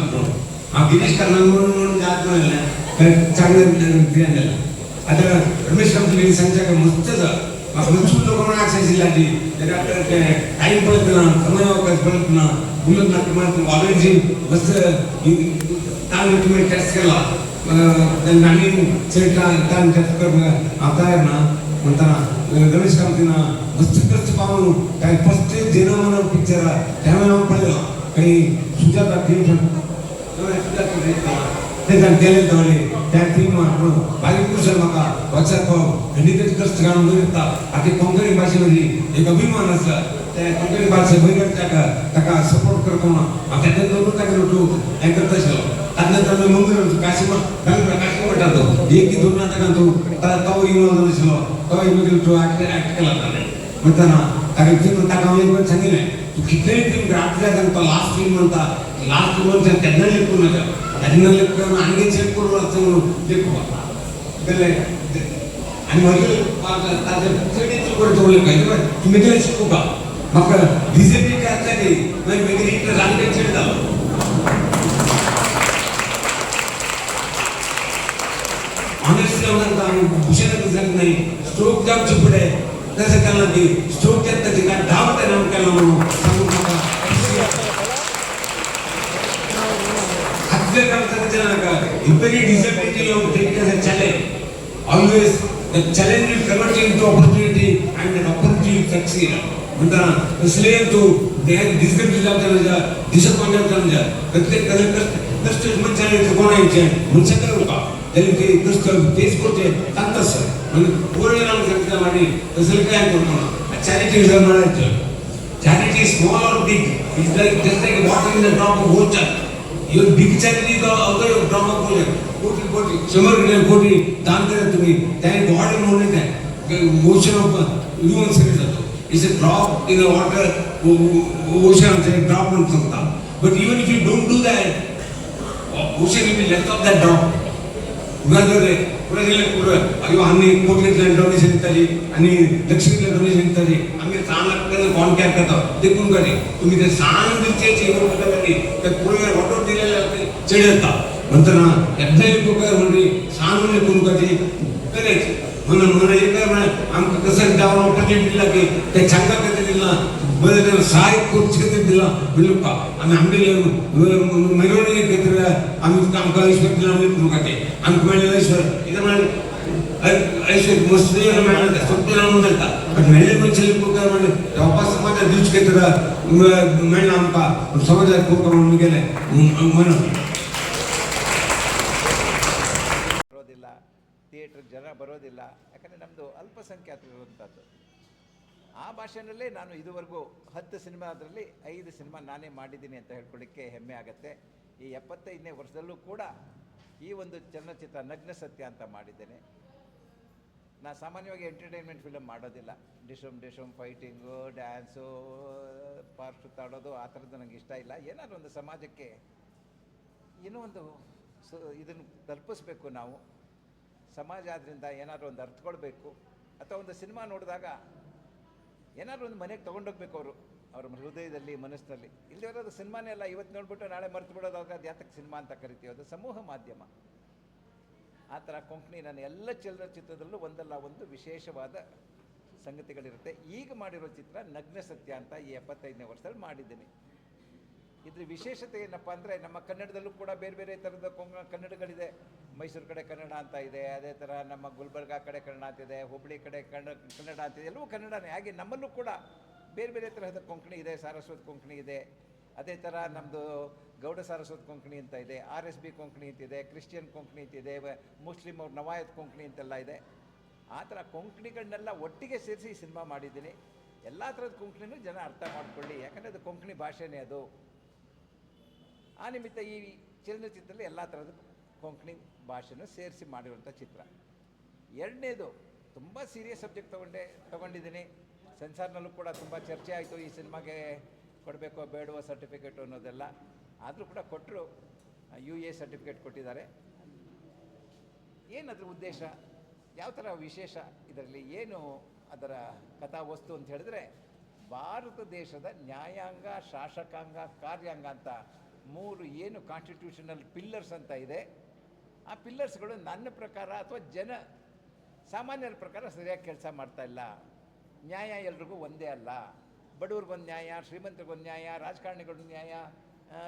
गिरीश कार्नाल म्हणून जात म्हणलें चांगलं ध्यान दिलं. आता रमेश कामती सांगता मस्त म्हाका मजूर लोक म्हणून आशा आशिल्ली टायम पळयत ना समय अवकाश पळयत ना उलट ना ऑलरेडी मस्त ताण तुमी टेस्ट केला आनी चड ताण टेस्ट करपाक हांव तयार ना म्हणटाना रमेश कामतीना मस्त कष्ट पावून काय 35 दिनां पिक्चर तेन्ना हांव पळयलो काही सुजाता फिल्म तेन्ना गेले जावले त्या फिल्मान बारीक कुशल म्हाका वचप खंडीत कश्ट घालून दवरता. आतां कोंकणी भाशेमदी एक अभिमान आसा त्या कोंकणी भाशे ताका सपोर्ट करता म्हणून हांव तेन्ना दवरून ताका तूं हें करता आशिल्लो. ताजे नंतर मंगळ काशी म्हणटा तो एक 2 नाटकां तूं तो इनवॉल्व आशिल्लो तो इनवॉल्व तूं एक्ट केला ताणें म्हणटाना ताका फिल्म ताका हांवें एक सांगिल्लें तूं कितलेंय फिल्म राखल्या जाल्यार तो लास्ट फिल्म म्हणटा लास्ट म्हणटा तेन्ना लेखूं नाका तेन्ना लेखून आनी चेक करून वचता म्हणून लेखूं गेलें आनी मागीर ताजे चडीच करता उलयता तुमी कितें शिकोवपा म्हाका डिसेबिलिटी आसलेली मागीर मागीर इंट्रस्ट आनी चड जालो. ऑनेस्टली हांव भुशेन जालें नाही स्ट्रोक जावचे फुडें तशें केलां की स्ट्रोक येता ताची काय धांवता हांव केलां म्हणून सांगून म्हाका आदले कामताच्या नाका very disability of take as a challenge always the challenge will convert into opportunity and the opportunity succeed म्हणटाना असले तूं डिसकरेज जावचा डिसअपॉइंट जावचा प्रत्येक कष्ट मनशान कोणायचें मनशाक करता तेणें ते कष्ट फेस करचे तांकां सर म्हणजे पूर्ण नाम सांगता माडी तसलें काय करता ना. Charity is a knowledge charity small or big is like just like water in the drop of ocean. Your big charity is other drop of ocean कोटी 100 कोटी दान केलं तुम्ही त्याने गॉड म्हणून येते ओशन ऑफ ह्युमन सर्विस जातो it's a drop in a water ocean drop म्हणून सांगता. But even if you don't do that ocean will be left of that drop. उगादरे अयो आम्ही कोटलेतल्यान डोनेशन दिताली आनी दक्षिणेतल्यान डोनेशन दिताली आमी सांग कॉन्टॅक्ट करता देखून करी तुमी ते सांग दिवचे करी ते पयले ऑर्डर दिलेले चड येता म्हणटना एकदांय कुकर म्हणजे सांग देखून करी करायची म्हणून मला एक आमकां कसं जावन ऑपॉर्च्युनिटी दिला की ते सांगा कधी दिला बरें सहाय खुर्ची कधी दिला म्हणून आमी आमगे मेळवणी घेतली आमी आमकां ईश्वर दिला म्हणून खाते आमकां मेळ्ळें ईश्वर कितें म्हळ्यार ऐसे मस्ती में सबके नाम मिलता पर मेरे मंजिल को क्या मैंने वापस समाज दूज के तरह मैं नाम का समाज को करने के लिए मनो ಬರೋದಿಲ್ಲ, ಥಿಯೇಟ್ರಿಗೆ ಜನ ಬರೋದಿಲ್ಲ, ಯಾಕಂದರೆ ನಮ್ಮದು ಅಲ್ಪಸಂಖ್ಯಾತರು ಇರುವಂಥದ್ದು. ಆ ಭಾಷೆನಲ್ಲೇ ನಾನು ಇದುವರೆಗೂ 10 ಸಿನಿಮಾದಲ್ಲಿ 5 ಸಿನಿಮಾ ನಾನೇ ಮಾಡಿದ್ದೀನಿ ಅಂತ ಹೇಳ್ಕೊಳ್ಳಿಕ್ಕೆ ಹೆಮ್ಮೆ ಆಗುತ್ತೆ. ಈ 75ನೇ ವರ್ಷದಲ್ಲೂ ಕೂಡ ಈ ಒಂದು ಚಲನಚಿತ್ರ ನಗ್ನ ಸತ್ಯ ಅಂತ ಮಾಡಿದ್ದೇನೆ. ನಾನು ಸಾಮಾನ್ಯವಾಗಿ ಎಂಟರ್ಟೈನ್ಮೆಂಟ್ ಫಿಲಮ್ ಮಾಡೋದಿಲ್ಲ. ಡಿಶಮ್ ಫೈಟಿಂಗು, ಡ್ಯಾನ್ಸು, ಪಾರ್ಕ್ ಸುತ್ತಾಡೋದು ಆ ಥರದ್ದು ನನಗೆ ಇಷ್ಟ ಇಲ್ಲ. ಏನಾದರೂ ಒಂದು ಸಮಾಜಕ್ಕೆ ಏನೋ ಒಂದು ಇದನ್ನು ತಲುಪಿಸ್ಬೇಕು. ನಾವು ಸಮಾಜ ಆದ್ದರಿಂದ ಏನಾದರೂ ಒಂದು ಅರ್ಥಕೊಳ್ಬೇಕು, ಅಥವಾ ಒಂದು ಸಿನಿಮಾ ನೋಡಿದಾಗ ಏನಾದರೂ ಒಂದು ಮನೆಗೆ ತೊಗೊಂಡೋಗ್ಬೇಕು ಅವ್ರ ಹೃದಯದಲ್ಲಿ, ಮನಸ್ಸಿನಲ್ಲಿ. ಇಲ್ಲದಿರೋದು ಸಿನಿಮಾನೇ ಅಲ್ಲ, ಇವತ್ತು ನೋಡ್ಬಿಟ್ಟು ನಾಳೆ ಮರೆತು ಬಿಡೋದಾಗ ಅದು ಯಾತಕ್ಕೆ ಸಿನಿಮಾ ಅಂತ ಕರಿತೀವಿ, ಅದು ಸಮೂಹ ಮಾಧ್ಯಮ. ಆ ಥರ ಕೊಂಕಣಿ ನನ್ನ ಎಲ್ಲ ಚಲನಚಿತ್ರದಲ್ಲೂ ಒಂದಲ್ಲ ಒಂದು ವಿಶೇಷವಾದ ಸಂಗತಿಗಳಿರುತ್ತೆ. ಈಗ ಮಾಡಿರೋ ಚಿತ್ರ ನಗ್ನ ಸತ್ಯ ಅಂತ ಈ 75ನೇ ವರ್ಷದಲ್ಲಿ ಮಾಡಿದ್ದೀನಿ. ಇದ್ರ ವಿಶೇಷತೆ ಏನಪ್ಪ ಅಂದರೆ, ನಮ್ಮ ಕನ್ನಡದಲ್ಲೂ ಕೂಡ ಬೇರೆ ಬೇರೆ ಥರದ ಕನ್ನಡಗಳಿದೆ. ಮೈಸೂರು ಕಡೆ ಕನ್ನಡ ಅಂತ ಇದೆ, ಅದೇ ಥರ ನಮ್ಮ ಗುಲ್ಬರ್ಗ ಕಡೆ ಕನ್ನಡ ಅಂತಿದೆ, ಹುಬ್ಬಳ್ಳಿ ಕಡೆ ಕನ್ನಡ ಅಂತಿದೆ, ಎಲ್ಲವೂ ಕನ್ನಡನೇ. ಹಾಗೆ ನಮ್ಮಲ್ಲೂ ಕೂಡ ಬೇರೆ ಬೇರೆ ತರಹದ ಕೊಂಕಣಿ ಇದೆ. ಸಾರಸ್ವತ ಕೊಂಕಣಿ ಇದೆ, ಅದೇ ಥರ ನಮ್ಮದು ಗೌಡ ಸಾರಸ್ವತ ಕೊಂಕಣಿ ಅಂತ ಇದೆ, RSB ಕೊಂಕಣಿ ಅಂತಿದೆ, ಕ್ರಿಶ್ಚಿಯನ್ ಕೊಂಕಣಿ ಅಂತಿದೆ, ಮುಸ್ಲಿಂ ಅವ್ರ ನವಾಯತ್ ಕೊಂಕಣಿ ಅಂತೆಲ್ಲ ಇದೆ. ಆ ಥರ ಕೊಂಕಣಿಗಳನ್ನೆಲ್ಲ ಒಟ್ಟಿಗೆ ಸೇರಿಸಿ ಸಿನಿಮಾ ಮಾಡಿದ್ದೀನಿ. ಎಲ್ಲ ಥರದ ಕೊಂಕಣಿನೂ ಜನ ಅರ್ಥ ಮಾಡ್ಕೊಳ್ಳಿ, ಯಾಕಂದರೆ ಅದು ಕೊಂಕಣಿ ಭಾಷೆನೇ ಅದು. ಆ ನಿಮಿತ್ತ ಈ ಚಲನಚಿತ್ರದಲ್ಲಿ ಎಲ್ಲ ಥರದ ಕೊಂಕಣಿ ಭಾಷೆನೂ ಸೇರಿಸಿ ಮಾಡಿರುವಂಥ ಚಿತ್ರ. ಎರಡನೇದು, ತುಂಬ ಸೀರಿಯಸ್ ಸಬ್ಜೆಕ್ಟ್ ತೊಗೊಂಡಿದ್ದೀನಿ. ಸೆನ್ಸಾರ್ನಲ್ಲೂ ಕೂಡ ತುಂಬ ಚರ್ಚೆ ಆಯಿತು, ಈ ಸಿನಿಮಾಗೆ ಕೊಡಬೇಕೋ ಬೇಡವೋ ಸರ್ಟಿಫಿಕೇಟು ಅನ್ನೋದೆಲ್ಲ. ಆದರೂ ಕೂಡ ಕೊಟ್ಟರು, UA ಸರ್ಟಿಫಿಕೇಟ್ ಕೊಟ್ಟಿದ್ದಾರೆ. ಏನದ್ರ ಉದ್ದೇಶ, ಯಾವ ಥರ ವಿಶೇಷ ಇದರಲ್ಲಿ, ಏನು ಅದರ ಕಥಾ ವಸ್ತು ಅಂತ ಹೇಳಿದ್ರೆ, ಭಾರತ ದೇಶದ ನ್ಯಾಯಾಂಗ, ಶಾಸಕಾಂಗ, ಕಾರ್ಯಾಂಗ ಅಂತ 3 ಏನು ಕಾನ್ಸ್ಟಿಟ್ಯೂಷನಲ್ ಪಿಲ್ಲರ್ಸ್ ಅಂತ ಇದೆ. ಆ ಪಿಲ್ಲರ್ಸ್ಗಳು ನನ್ನ ಪ್ರಕಾರ ಅಥವಾ ಸಾಮಾನ್ಯರ ಪ್ರಕಾರ ಸರಿಯಾಗಿ ಕೆಲಸ ಮಾಡ್ತಾಯಿಲ್ಲ. ನ್ಯಾಯ ಎಲ್ರಿಗೂ ಒಂದೇ ಅಲ್ಲ. ಬಡವ್ರಿಗೊಂದು ನ್ಯಾಯ, ಶ್ರೀಮಂತರಿಗೊಂದು ನ್ಯಾಯ, ರಾಜಕಾರಣಿಗಳಿಗೊಂದು ನ್ಯಾಯ,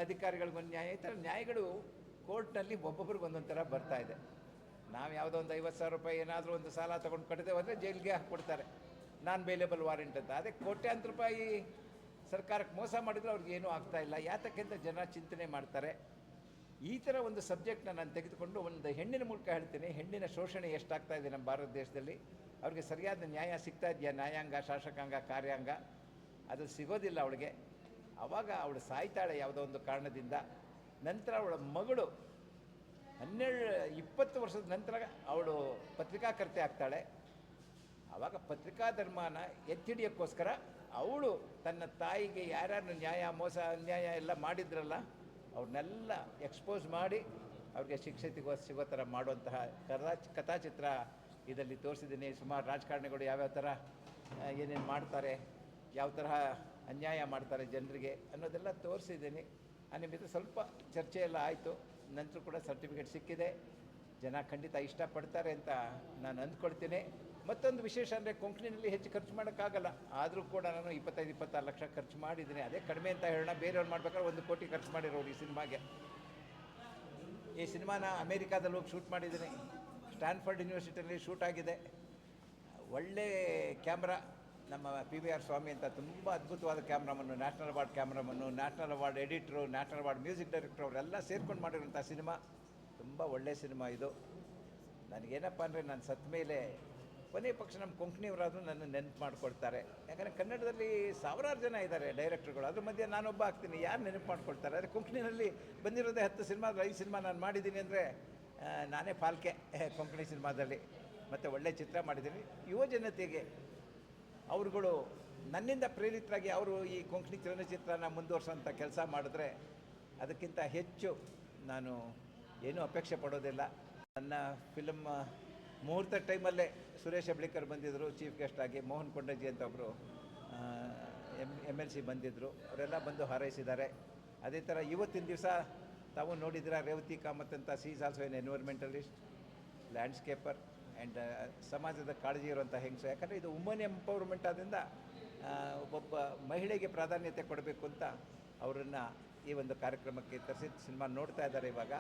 ಅಧಿಕಾರಿಗಳಿಗೊಂದು ನ್ಯಾಯ, ಈ ಥರ ನ್ಯಾಯಗಳು ಕೋರ್ಟ್ನಲ್ಲಿ ಒಬ್ಬೊಬ್ರಿಗೆ ಒಂದೊಂದು ಥರ ಬರ್ತಾಯಿದೆ. ನಾವು ಯಾವುದೋ ಒಂದು 50,000 ರೂಪಾಯಿ ಏನಾದರೂ ಒಂದು ಸಾಲ ತೊಗೊಂಡು ಕಟ್ಟಿದೆ ಅಂದರೆ ಜೈಲಿಗೆ ಹಾಕ್ಬಿಡ್ತಾರೆ, ನಾನ್ ಬೇಲೇಬಲ್ ವಾರೆಂಟ್ ಅಂತ. ಅದೇ ಕೋಟ್ಯಾಂತರ ರೂಪಾಯಿ ಸರ್ಕಾರಕ್ಕೆ ಮೋಸ ಮಾಡಿದ್ರೆ ಅವ್ರಿಗೆ ಏನೂ ಆಗ್ತಾಯಿಲ್ಲ. ಯಾತಕ್ಕೆಂತ ಜನ ಚಿಂತನೆ ಮಾಡ್ತಾರೆ. ಈ ಥರ ಒಂದು ಸಬ್ಜೆಕ್ಟ್ನ ನಾನು ತೆಗೆದುಕೊಂಡು ಒಂದು ಹೆಣ್ಣಿನ ಮೂಲಕ ಹೇಳ್ತೀನಿ, ಹೆಣ್ಣಿನ ಶೋಷಣೆ ಎಷ್ಟಾಗ್ತಾ ಇದೆ ನಮ್ಮ ಭಾರತ ದೇಶದಲ್ಲಿ. ಅವ್ರಿಗೆ ಸರಿಯಾದ ನ್ಯಾಯ ಸಿಗ್ತಾ ಇದೆಯಾ? ನ್ಯಾಯಾಂಗ, ಶಾಸಕಾಂಗ, ಕಾರ್ಯಾಂಗ ಅದು ಸಿಗೋದಿಲ್ಲ ಅವಳಿಗೆ. ಆವಾಗ ಅವಳು ಸಾಯ್ತಾಳೆ ಯಾವುದೋ ಒಂದು ಕಾರಣದಿಂದ. ನಂತರ ಅವಳ ಮಗಳು 20 ವರ್ಷದ ನಂತರ ಅವಳು ಪತ್ರಿಕಾಕರ್ತೆ ಆಗ್ತಾಳೆ. ಆವಾಗ ಪತ್ರಿಕಾ ಧರ್ಮನ ಎತ್ತಿಡಿಯೋಕ್ಕೋಸ್ಕರ ಅವಳು ತನ್ನ ತಾಯಿಗೆ ಯಾರ್ಯಾರು ನ್ಯಾಯ, ಮೋಸ, ಅನ್ಯಾಯ ಎಲ್ಲ ಮಾಡಿದ್ರಲ್ಲ ಅವ್ರನ್ನೆಲ್ಲ ಎಕ್ಸ್ಪೋಸ್ ಮಾಡಿ ಅವ್ರಿಗೆ ಶಿಕ್ಷೆ ಸಿಗೋ ಥರ ಮಾಡುವಂತಹ ಕಥಾಚಿತ್ರ ಇದರಲ್ಲಿ ತೋರಿಸಿದ್ದೀನಿ. ಸುಮಾರು ರಾಜಕಾರಣಿಗಳು ಯಾವ್ಯಾವ ಥರ ಏನೇನು ಮಾಡ್ತಾರೆ, ಯಾವ ತರಹ ಅನ್ಯಾಯ ಮಾಡ್ತಾರೆ ಜನರಿಗೆ ಅನ್ನೋದೆಲ್ಲ ತೋರಿಸಿದ್ದೀನಿ. ಆ ನಿಮಿತ್ತ ಸ್ವಲ್ಪ ಚರ್ಚೆ ಎಲ್ಲ ಆಯಿತು. ನಂತರ ಕೂಡ ಸರ್ಟಿಫಿಕೇಟ್ ಸಿಕ್ಕಿದೆ. ಜನ ಖಂಡಿತ ಇಷ್ಟಪಡ್ತಾರೆ ಅಂತ ನಾನು ಅಂದ್ಕೊಳ್ತೀನಿ. ಮತ್ತೊಂದು ವಿಶೇಷ ಅಂದರೆ, ಕೊಂಕಣಿನಲ್ಲಿ ಹೆಚ್ಚು ಖರ್ಚು ಮಾಡೋಕ್ಕಾಗಲ್ಲ. ಆದರೂ ಕೂಡ ನಾನು 25-26 ಲಕ್ಷ ಖರ್ಚು ಮಾಡಿದ್ದೀನಿ. ಅದೇ ಕಡಿಮೆ ಅಂತ ಹೇಳೋಣ. ಬೇರೆಯವ್ರು ಮಾಡ್ಬೇಕಾದ್ರೆ 1 ಕೋಟಿ ಖರ್ಚು ಮಾಡಿರೋರು ಈ ಸಿನಿಮಾಗೆ. ಈ ಸಿನಿಮಾನ ಅಮೇರಿಕಾದಲ್ಲಿ ಹೋಗಿ ಶೂಟ್ ಮಾಡಿದ್ದೀನಿ. ಸ್ಟ್ಯಾನ್ಫರ್ಡ್ ಯೂನಿವರ್ಸಿಟಿಯಲ್ಲಿ ಶೂಟ್ ಆಗಿದೆ. ಒಳ್ಳೆ ಕ್ಯಾಮ್ರಾ, ನಮ್ಮ PVR ಸ್ವಾಮಿ ಅಂತ ತುಂಬ ಅದ್ಭುತವಾದ ಕ್ಯಾಮ್ರಾಮನ್ನು, ನ್ಯಾಷನಲ್ ಅವಾರ್ಡ್ ಕ್ಯಾಮ್ರಾಮನ್ನು, ನ್ಯಾಷನಲ್ ಅವಾರ್ಡ್ ಎಡಿಟ್ರು, ನ್ಯಾಷನಲ್ ಅವಾರ್ಡ್ ಮ್ಯೂಸಿಕ್ ಡೈರೆಕ್ಟ್ರು ಅವರೆಲ್ಲ ಸೇರ್ಕೊಂಡು ಮಾಡಿರೋಂಥ ಸಿನಿಮಾ. ತುಂಬ ಒಳ್ಳೆಯ ಸಿನಿಮಾ ಇದು. ನನಗೇನಪ್ಪ ಅಂದರೆ, ನಾನು ಸತ್ತ ಮೇಲೆ ಕೊನೆ ಪಕ್ಷ ನಮ್ಮ ಕೊಂಕಣಿಯವರಾದರೂ ನನ್ನ ನೆನಪು ಮಾಡ್ಕೊಳ್ತಾರೆ. ಯಾಕಂದರೆ ಕನ್ನಡದಲ್ಲಿ ಸಾವಿರಾರು ಜನ ಇದ್ದಾರೆ ಡೈರೆಕ್ಟ್ರುಗಳು, ಅದ್ರ ಮಧ್ಯೆ ನಾನೊಬ್ಬ ಆಗ್ತೀನಿ. ಯಾರು ನೆನಪು ಮಾಡ್ಕೊಳ್ತಾರೆ? ಆದರೆ ಕೊಂಕಣಿನಲ್ಲಿ ಬಂದಿರೋದೇ 10 ಸಿನಿಮಾ, 5 ಸಿನಿಮಾ ನಾನು ಮಾಡಿದ್ದೀನಿ ಅಂದರೆ ನಾನೇ ಪಾಲ್ಕೆ ಕೊಂಕಣಿ ಸಿನಿಮಾದಲ್ಲಿ. ಮತ್ತು ಒಳ್ಳೆಯ ಚಿತ್ರ ಮಾಡಿದ್ದೀನಿ. ಯುವ ಜನತೆಗೆ ಅವರುಗಳು ನನ್ನಿಂದ ಪ್ರೇರಿತರಾಗಿ ಅವರು ಈ ಕೊಂಕಣಿ ಚಲನಚಿತ್ರನ ಮುಂದುವರ್ಸೋಂಥ ಕೆಲಸ ಮಾಡಿದ್ರೆ ಅದಕ್ಕಿಂತ ಹೆಚ್ಚು ನಾನು ಏನೂ ಅಪೇಕ್ಷೆ ಪಡೋದಿಲ್ಲ. ನನ್ನ ಫಿಲಮ್ ಮುಹೂರ್ತ ಟೈಮಲ್ಲೇ ಸುರೇಶ್ ಹೆಬ್ಳಿಕರ್ ಬಂದಿದ್ದರು ಚೀಫ್ ಗೆಸ್ಟ್ ಆಗಿ. ಮೋಹನ್ ಕೊಂಡಜ್ಜಿ ಅಂತ ಒಬ್ಬರು MLC ಬಂದಿದ್ದರು. ಅವರೆಲ್ಲ ಬಂದು ಹಾರೈಸಿದ್ದಾರೆ. ಅದೇ ಥರ ಇವತ್ತಿನ ದಿವಸ ತಾವು ನೋಡಿದಿರ, ರೇವತಿ ಕಾಮತ್ ಅಂತ, she is also an environmentalist, landscaper and ಸಮಾಜದ ಕಾಳಜಿ ಇರುವಂಥ ಹೆಂಗಸು. ಯಾಕಂದರೆ ಇದು ವುಮನ್ ಎಂಪವರ್ಮೆಂಟ್ ಆದ್ದರಿಂದ ಒಬ್ಬ ಮಹಿಳೆಗೆ ಪ್ರಾಧಾನ್ಯತೆ ಕೊಡಬೇಕು ಅಂತ ಅವರನ್ನು ಈ ಒಂದು ಕಾರ್ಯಕ್ರಮಕ್ಕೆ ತರಿಸಿ ಸಿನಿಮಾ ನೋಡ್ತಾ ಇದ್ದಾರೆ. ಇವಾಗ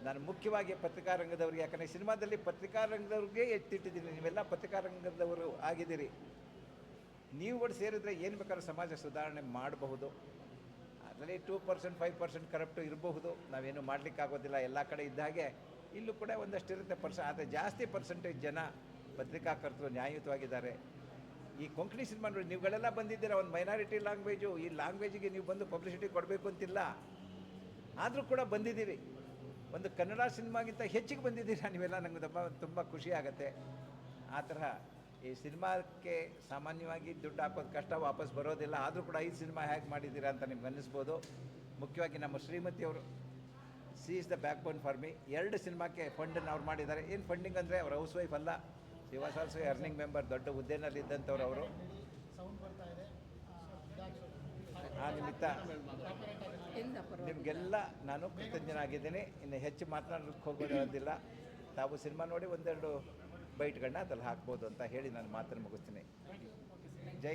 ನಾನು ಮುಖ್ಯವಾಗಿ ಪತ್ರಿಕಾ ರಂಗದವ್ರಿಗೆ, ಯಾಕಂದರೆ ಸಿನಿಮಾದಲ್ಲಿ ಪತ್ರಿಕಾ ರಂಗದವ್ರಿಗೆ ಎತ್ತಿಟ್ಟಿದ್ದೀನಿ. ನೀವೆಲ್ಲ ಪತ್ರಿಕಾ ರಂಗದವರು ಆಗಿದ್ದೀರಿ. ನೀವುಗಳು ಸೇರಿದ್ರೆ ಏನು ಬೇಕಾದ್ರೂ ಸಮಾಜ ಸುಧಾರಣೆ ಮಾಡಬಹುದು. ಅದರಲ್ಲಿ 2% 5% ಕರಪ್ಟು ಇರಬಹುದು, ನಾವೇನು ಮಾಡಲಿಕ್ಕಾಗೋದಿಲ್ಲ. ಎಲ್ಲ ಕಡೆ ಇದ್ದ ಹಾಗೆ ಇಲ್ಲೂ ಕೂಡ ಒಂದಷ್ಟು ಇರುತ್ತೆ ಆದರೆ ಜಾಸ್ತಿ ಪರ್ಸೆಂಟೇಜ್ ಜನ ಪತ್ರಿಕಾಕರ್ತರು ನ್ಯಾಯಯುತವಾಗಿದ್ದಾರೆ. ಈ ಕೊಂಕಣಿ ಸಿನಿಮಾ ನೋಡಿ, ನೀವುಗಳೆಲ್ಲ ಬಂದಿದ್ದೀರಾ, ಒಂದು ಮೈನಾರಿಟಿ ಲ್ಯಾಂಗ್ವೇಜು, ಈ ಲ್ಯಾಂಗ್ವೇಜಿಗೆ ನೀವು ಬಂದು ಪಬ್ಲಿಸಿಟಿ ಕೊಡಬೇಕು ಅಂತಿಲ್ಲ, ಆದರೂ ಕೂಡ ಬಂದಿದ್ದೀರಿ. ಒಂದು ಕನ್ನಡ ಸಿನಿಮಾಗಿಂತ ಹೆಚ್ಚಿಗೆ ಬಂದಿದ್ದೀರಾ ನೀವೆಲ್ಲ. ನನಗೆ ತುಂಬ ಖುಷಿ ಆಗುತ್ತೆ. ಆ ತರಹ ಈ ಸಿನಿಮಾಕ್ಕೆ ಸಾಮಾನ್ಯವಾಗಿ ದುಡ್ಡು ಹಾಕೋದು ಕಷ್ಟ, ವಾಪಸ್ ಬರೋದಿಲ್ಲ. ಆದರೂ ಕೂಡ 5 ಸಿನಿಮಾ ಹೇಗೆ ಮಾಡಿದ್ದೀರಾ ಅಂತ ನಿಮ್ಗೆ ಅನ್ನಿಸ್ಬೋದು. ಮುಖ್ಯವಾಗಿ ನಮ್ಮ ಶ್ರೀಮತಿಯವರು, she is the backbone for me. 2 ಸಿನಿಮಾಕ್ಕೆ ಫಂಡನ್ನು ಅವ್ರು ಮಾಡಿದ್ದಾರೆ. ಏನು ಫಂಡಿಂಗ್ ಅಂದರೆ ಅವ್ರ ಹೌಸ್ ವೈಫ್ ಅಲ್ಲ, she was also earning member, ದೊಡ್ಡ ಹುದ್ದೆನಲ್ಲಿ ಇದ್ದಂಥವ್ರು ಅವರು. ಆ ನಿಮಿತ್ತ ನಿಮಗೆಲ್ಲ ನಾನು ಕೃತಜ್ಞನಾಗಿದ್ದೀನಿ. ಇನ್ನು ಹೆಚ್ಚು ಮಾತನಾಡೋಕ್ಕೆ ಹೋಗೋದಿಲ್ಲ. ತಾವು ಸಿನಿಮಾ ನೋಡಿ ಒಂದೆರಡು ಬೈಟ್ಗಳನ್ನ ಅದ್ರಲ್ಲಿ ಹಾಕ್ಬೋದು ಅಂತ ಹೇಳಿ ನಾನು ಮಾತನ್ನು ಮುಗಿಸ್ತೀನಿ. ಜೈ